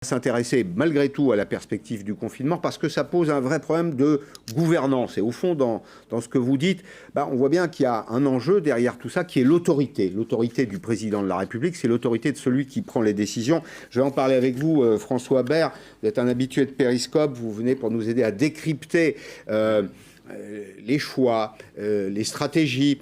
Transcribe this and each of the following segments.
S'intéresser malgré tout à la perspective du confinement parce que ça pose un vrai problème de gouvernance. Et au fond, dans ce que vous dites, on voit bien qu'il y a un enjeu derrière tout ça qui est l'autorité. L'autorité du président de la République, c'est l'autorité de celui qui prend les décisions. Je vais en parler avec vous, François Bert. Vous êtes un habitué de Périscope. Vous venez pour nous aider à décrypter les choix, les stratégies.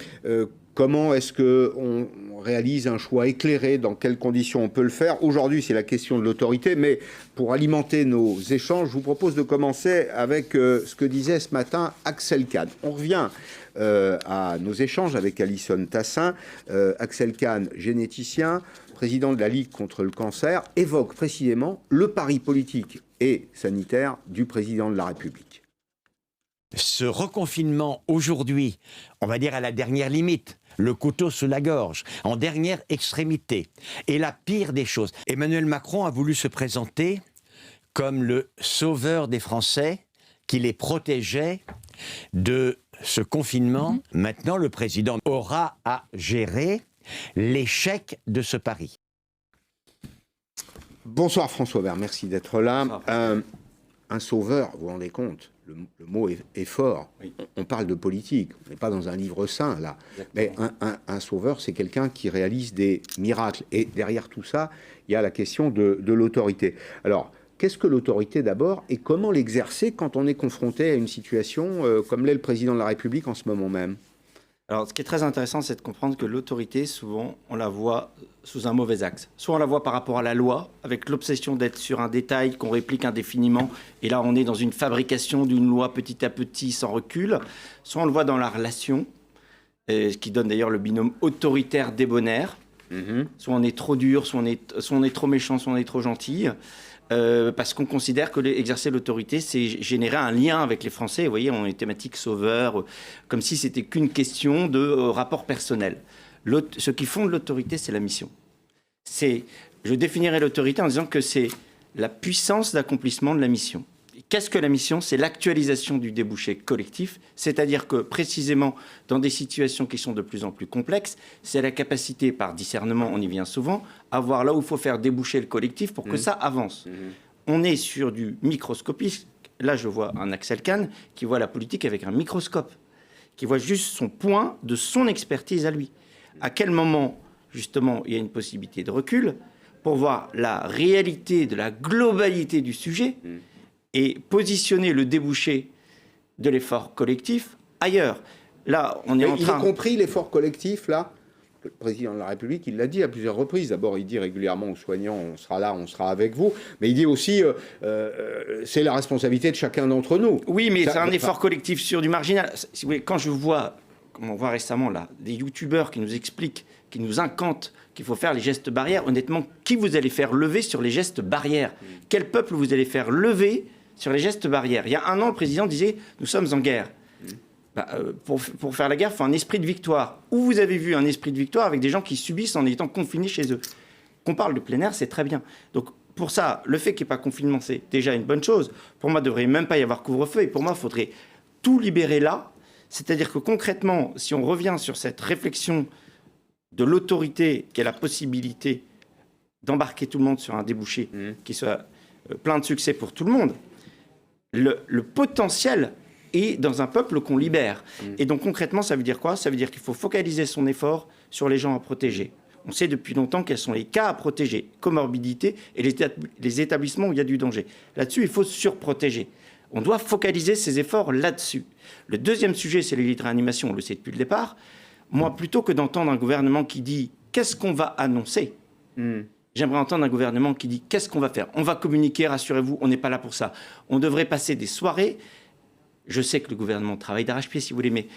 Comment est-ce qu'on réalise un choix éclairé? Dans quelles conditions on peut le faire? Aujourd'hui, c'est la question de l'autorité, mais pour alimenter nos échanges, je vous propose de commencer avec ce que disait ce matin Axel Kahn. On revient à nos échanges avec Alison Tassin. Axel Kahn, généticien, président de la Ligue contre le cancer, évoque précisément le pari politique et sanitaire du président de la République. Ce reconfinement aujourd'hui, on va dire à la dernière limite, le couteau sous la gorge, en dernière extrémité, est la pire des choses. Emmanuel Macron a voulu se présenter comme le sauveur des Français, qui les protégeait de ce confinement. Maintenant, le président aura à gérer l'échec de ce pari. Bonsoir François Bert, merci d'être là. Un sauveur, vous vous rendez compte, le mot est fort. Oui. On parle de politique, on n'est pas dans un livre saint là. Exactement. Mais un sauveur, c'est quelqu'un qui réalise des miracles. Et derrière tout ça, il y a la question de l'autorité. Alors, qu'est-ce que l'autorité d'abord et comment l'exercer quand on est confronté à une situation comme l'est le président de la République en ce moment même? Alors, ce qui est très intéressant, c'est de comprendre que l'autorité, souvent, on la voit sous un mauvais axe. Soit on la voit par rapport à la loi, avec l'obsession d'être sur un détail qu'on réplique indéfiniment, et là, on est dans une fabrication d'une loi petit à petit, sans recul. Soit on le voit dans la relation, ce qui donne d'ailleurs le binôme autoritaire-débonnaire. Soit on est trop dur, soit on est trop méchant, soit on est trop gentil. Parce qu'on considère que exercer l'autorité, c'est générer un lien avec les Français. Vous voyez, on est thématique sauveur, comme si c'était qu'une question de rapport personnel. Ce qui fonde l'autorité, c'est la mission. Je définirais l'autorité en disant que c'est la puissance d'accomplissement de la mission. Qu'est-ce que la mission? C'est l'actualisation du débouché collectif, c'est-à-dire que précisément dans des situations qui sont de plus en plus complexes, c'est la capacité, par discernement, on y vient souvent, à voir là où il faut faire déboucher le collectif pour que ça avance. On est sur du microscopisme. Là, je vois un Axel Kahn qui voit la politique avec un microscope, qui voit juste son point de son expertise à lui. À quel moment, justement, il y a une possibilité de recul pour voir la réalité de la globalité du sujet et positionner le débouché de l'effort collectif ailleurs. Là, on est en train... Il a compris l'effort collectif, là. Le président de la République, il l'a dit à plusieurs reprises. D'abord, il dit régulièrement aux soignants, on sera là, on sera avec vous. Mais il dit aussi, c'est la responsabilité de chacun d'entre nous. Oui, mais c'est un effort collectif sur du marginal. Si vous voulez, quand je vois, comme on voit récemment là, des youtubeurs qui nous expliquent, qui nous incantent qu'il faut faire les gestes barrières, honnêtement, qui vous allez faire lever sur les gestes barrières? Quel peuple vous allez faire lever sur les gestes barrières? Il y a un an, le président disait « nous sommes en guerre ». Pour faire la guerre, il faut un esprit de victoire. Où vous avez vu un esprit de victoire avec des gens qui subissent en étant confinés chez eux? Qu'on parle de plein air, c'est très bien. Donc pour ça, le fait qu'il n'y ait pas confinement, c'est déjà une bonne chose. Pour moi, il ne devrait même pas y avoir couvre-feu. Et pour moi, il faudrait tout libérer là. C'est-à-dire que concrètement, si on revient sur cette réflexion de l'autorité qui a la possibilité d'embarquer tout le monde sur un débouché qui soit plein de succès pour tout le monde, le potentiel est dans un peuple qu'on libère. Et donc concrètement, ça veut dire quoi? Ça veut dire qu'il faut focaliser son effort sur les gens à protéger. On sait depuis longtemps quels sont les cas à protéger, comorbidité et les établissements où il y a du danger. Là-dessus, il faut surprotéger. On doit focaliser ses efforts là-dessus. Le deuxième sujet, c'est les lits de réanimation, on le sait depuis le départ. Moi, plutôt que d'entendre un gouvernement qui dit « qu'est-ce qu'on va annoncer ?» J'aimerais entendre un gouvernement qui dit « qu'est-ce qu'on va faire ?» On va communiquer, rassurez-vous, on n'est pas là pour ça. On devrait passer des soirées. Je sais que le gouvernement travaille d'arrache-pied, si vous voulez, mais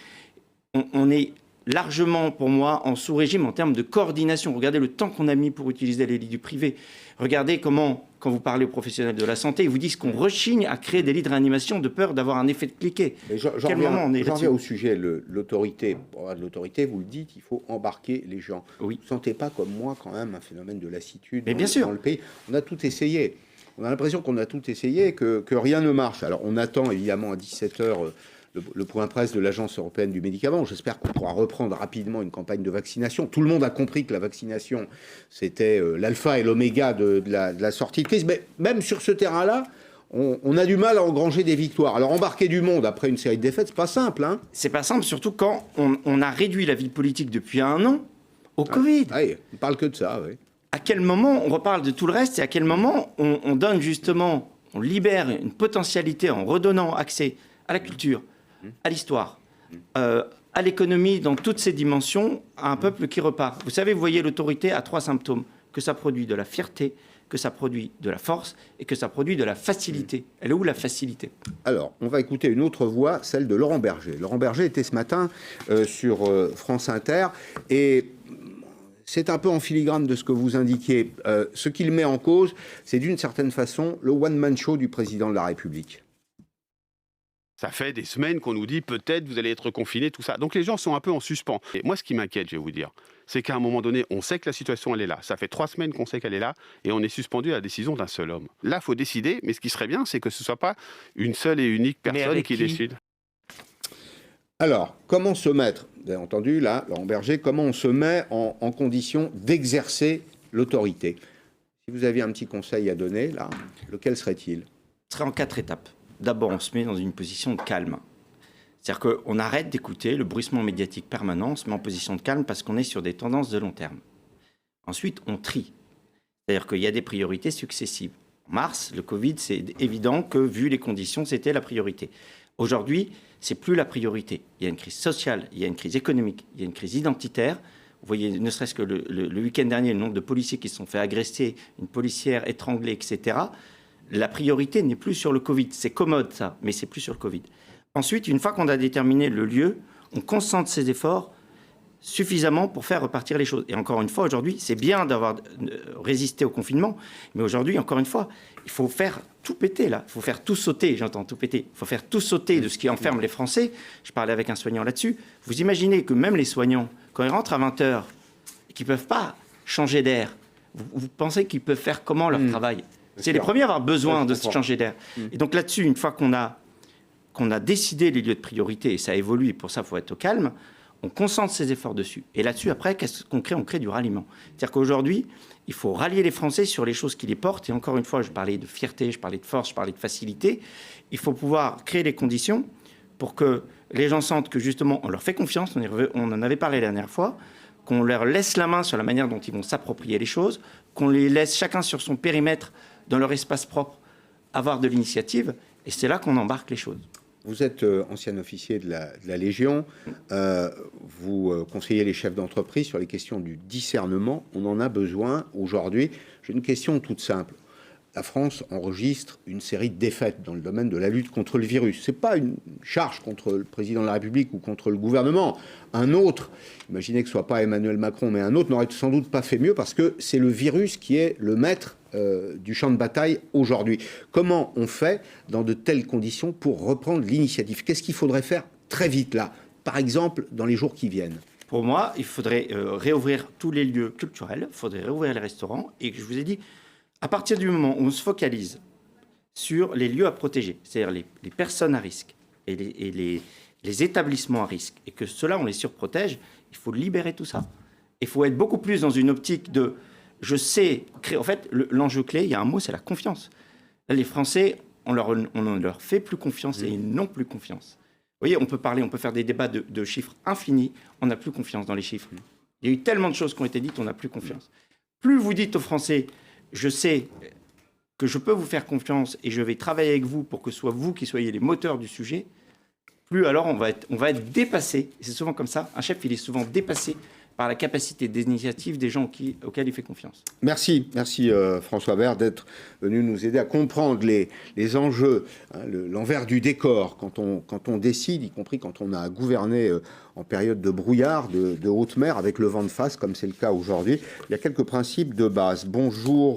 on est largement, pour moi, en sous-régime en termes de coordination. Regardez le temps qu'on a mis pour utiliser les lits du privé. Regardez comment, quand vous parlez aux professionnels de la santé, ils vous disent qu'on rechigne à créer des lits de réanimation de peur d'avoir un effet de cliquet. J'en reviens au sujet, l'autorité. Pour l'autorité, vous le dites, il faut embarquer les gens. Oui. Vous ne sentez pas, comme moi, quand même, un phénomène de lassitude dans le pays? On a tout essayé. On a l'impression qu'on a tout essayé, que rien ne marche. Alors, on attend, évidemment, à 17h le point presse de l'Agence européenne du médicament. J'espère qu'on pourra reprendre rapidement une campagne de vaccination. Tout le monde a compris que la vaccination, c'était l'alpha et l'oméga de la sortie de crise. Mais même sur ce terrain-là, on a du mal à engranger des victoires. Alors embarquer du monde après une série de défaites, c'est pas simple. Hein. C'est pas simple, surtout quand on a réduit la vie politique depuis 1 an au Covid. Oui, on parle que de ça, oui. À quel moment on reparle de tout le reste et à quel moment on donne justement, on libère une potentialité en redonnant accès à la culture, à l'histoire, à l'économie dans toutes ses dimensions, à un peuple qui repart. Vous savez, vous voyez, l'autorité a 3 symptômes, que ça produit de la fierté, que ça produit de la force et que ça produit de la facilité. Elle est où la facilité? Alors, on va écouter une autre voix, celle de Laurent Berger. Laurent Berger était ce matin sur France Inter et c'est un peu en filigrane de ce que vous indiquiez. Ce qu'il met en cause, c'est d'une certaine façon le one-man show du président de la République. Ça fait des semaines qu'on nous dit peut-être vous allez être confinés, tout ça. Donc les gens sont un peu en suspens. Et moi, ce qui m'inquiète, je vais vous dire, c'est qu'à un moment donné, on sait que la situation, elle est là. Ça fait 3 semaines qu'on sait qu'elle est là et on est suspendu à la décision d'un seul homme. Là, il faut décider, mais ce qui serait bien, c'est que ce ne soit pas une seule et unique personne qui décide. Alors, comment se mettre, vous avez entendu là, Laurent Berger, comment on se met en condition d'exercer l'autorité? Si vous aviez un petit conseil à donner, là, lequel serait-il? Ce serait en 4 étapes. D'abord, on se met dans une position de calme. C'est-à-dire qu'on arrête d'écouter le bruissement médiatique permanent, on se met en position de calme parce qu'on est sur des tendances de long terme. Ensuite, on trie. C'est-à-dire qu'il y a des priorités successives. En mars, le Covid, c'est évident que, vu les conditions, c'était la priorité. Aujourd'hui, c'est plus la priorité. Il y a une crise sociale, il y a une crise économique, il y a une crise identitaire. Vous voyez, ne serait-ce que le week-end dernier, le nombre de policiers qui se sont fait agresser, une policière étranglée, etc. La priorité n'est plus sur le Covid. C'est commode, ça, mais c'est plus sur le Covid. Ensuite, une fois qu'on a déterminé le lieu, on concentre ses efforts suffisamment pour faire repartir les choses. Et encore une fois, aujourd'hui, c'est bien d'avoir résisté au confinement, mais aujourd'hui, encore une fois, il faut faire tout péter, là. Il faut faire tout sauter, j'entends tout péter. Il faut faire tout sauter de ce qui enferme les Français. Je parlais avec un soignant là-dessus. Vous imaginez que même les soignants, quand ils rentrent à 20h, et qu'ils ne peuvent pas changer d'air, vous pensez qu'ils peuvent faire comment leur travail? C'est les premiers à avoir besoin de changer d'air. Et donc là-dessus, une fois qu'on a décidé les lieux de priorité, et ça évolue, et pour ça, il faut être au calme, on concentre ses efforts dessus. Et là-dessus, après, qu'est-ce qu'on crée? On crée du ralliement. C'est-à-dire qu'aujourd'hui, il faut rallier les Français sur les choses qui les portent. Et encore une fois, je parlais de fierté, je parlais de force, je parlais de facilité. Il faut pouvoir créer les conditions pour que les gens sentent que, justement, on leur fait confiance. On en avait parlé la dernière fois. Qu'on leur laisse la main sur la manière dont ils vont s'approprier les choses. Qu'on les laisse chacun sur son périmètre, dans leur espace propre, avoir de l'initiative. Et c'est là qu'on embarque les choses. Vous êtes ancien officier de la Légion, vous conseillez les chefs d'entreprise sur les questions du discernement. On en a besoin aujourd'hui. J'ai une question toute simple. La France enregistre une série de défaites dans le domaine de la lutte contre le virus. Ce n'est pas une charge contre le président de la République ou contre le gouvernement. Un autre, imaginez que ce ne soit pas Emmanuel Macron, mais un autre n'aurait sans doute pas fait mieux parce que c'est le virus qui est le maître du champ de bataille aujourd'hui. Comment on fait dans de telles conditions pour reprendre l'initiative? Qu'est-ce qu'il faudrait faire très vite là, par exemple dans les jours qui viennent? Pour moi, il faudrait réouvrir tous les lieux culturels, il faudrait réouvrir les restaurants. Et je vous ai dit, à partir du moment où on se focalise sur les lieux à protéger, c'est-à-dire les personnes à risque et les établissements à risque, et que ceux-là, on les surprotège, il faut libérer tout ça. Il faut être beaucoup plus dans une optique de... Je sais créer... En fait, l'enjeu clé, il y a un mot, c'est la confiance. Là, les Français, on ne leur fait plus confiance et ils n'ont plus confiance. Vous voyez, on peut faire des débats de chiffres infinis, on n'a plus confiance dans les chiffres. Il y a eu tellement de choses qui ont été dites, on n'a plus confiance. Plus vous dites aux Français, je sais que je peux vous faire confiance et je vais travailler avec vous pour que ce soit vous qui soyez les moteurs du sujet, plus alors on va être dépassé. C'est souvent comme ça, un chef, il est souvent dépassé par la capacité d'initiative des gens auxquels il fait confiance. Merci François Bert d'être venu nous aider à comprendre les enjeux, hein, l'envers du décor quand on décide, y compris quand on a gouverné en période de brouillard, de haute mer, avec le vent de face, comme c'est le cas aujourd'hui. Il y a quelques principes de base. Bonjour.